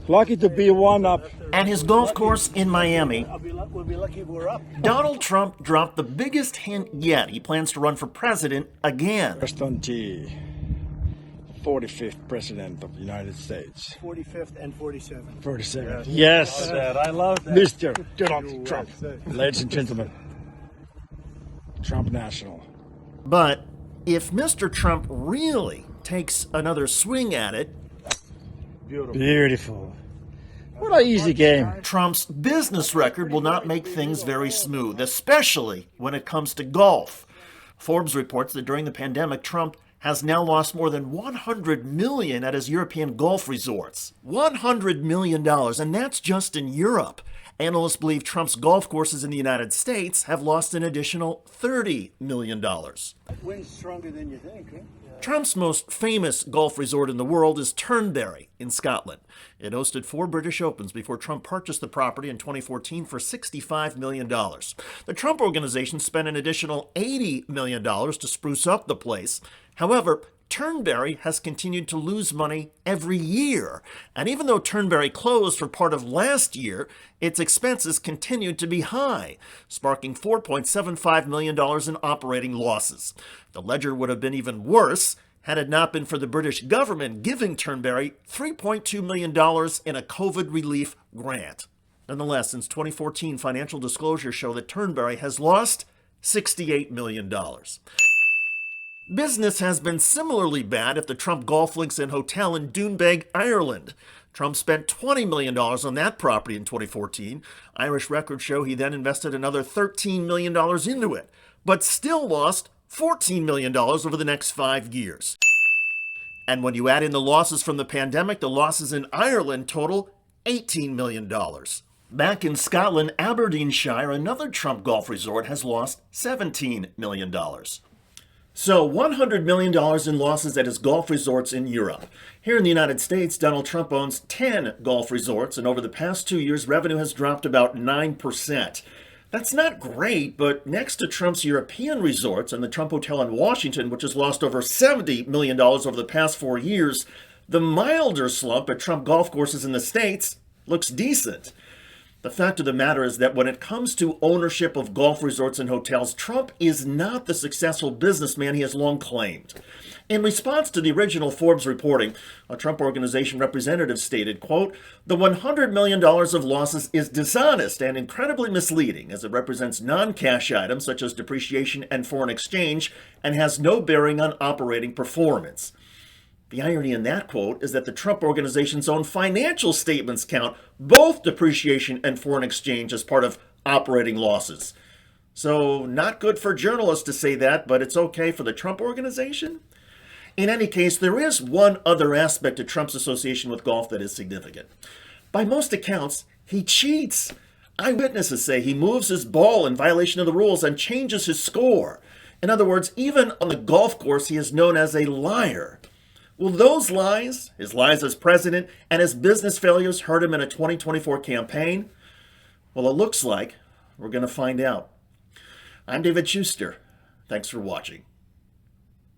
Lucky to be one up. At his golf course in Miami, We'll be lucky if we're up. Donald Trump dropped the biggest hint yet. He plans to run for president again. First on T, 45th president of the United States. 45th and 47th. 47th. Yes. I love that. Mr. Donald Trump. Ladies and gentlemen, Trump National. But if Mr. Trump really takes another swing at it, Beautiful. What an easy game. Trump's business record will not make things very smooth, especially when it comes to golf. Forbes reports that during the pandemic, Trump has now lost more than $100 million at his European golf resorts. $100 million, and that's just in Europe. Analysts believe Trump's golf courses in the United States have lost an additional $30 million. Wind's stronger than you think, huh? Trump's most famous golf resort in the world is Turnberry in Scotland. It hosted 4 British Opens before Trump purchased the property in 2014 for $65 million. The Trump Organization spent an additional $80 million to spruce up the place. However, Turnberry has continued to lose money every year. And even though Turnberry closed for part of last year, its expenses continued to be high, sparking $4.75 million in operating losses. The ledger would have been even worse had it not been for the British government giving Turnberry $3.2 million in a COVID relief grant. Nonetheless, since 2014, financial disclosures show that Turnberry has lost $68 million. Business has been similarly bad at the Trump Golf Links and Hotel in Doonbeg, Ireland. Trump spent $20 million on that property in 2014. Irish records show he then invested another $13 million into it, but still lost $14 million over the next 5 years. And when you add in the losses from the pandemic, the losses in Ireland total $18 million. Back in Scotland, Aberdeenshire, another Trump golf resort has lost $17 million. So $100 million in losses at his golf resorts in Europe. Here in the United States, Donald Trump owns 10 golf resorts, and over the past 2 years, revenue has dropped about 9%. That's not great, but next to Trump's European resorts and the Trump Hotel in Washington, which has lost over $70 million over the past 4 years, the milder slump at Trump golf courses in the States looks decent. The fact of the matter is that when it comes to ownership of golf resorts and hotels, Trump is not the successful businessman he has long claimed. In response to the original Forbes reporting, a Trump Organization representative stated, quote, "The $100 million of losses is dishonest and incredibly misleading as it represents non-cash items such as depreciation and foreign exchange and has no bearing on operating performance." The irony in that quote is that the Trump Organization's own financial statements count both depreciation and foreign exchange as part of operating losses. So, not good for journalists to say that, but it's okay for the Trump Organization? In any case, there is one other aspect of Trump's association with golf that is significant. By most accounts, he cheats. Eyewitnesses say he moves his ball in violation of the rules and changes his score. In other words, even on the golf course, he is known as a liar. Will those lies, his lies as president, and his business failures hurt him in a 2024 campaign? Well, it looks like we're going to find out. I'm David Shuster. Thanks for watching.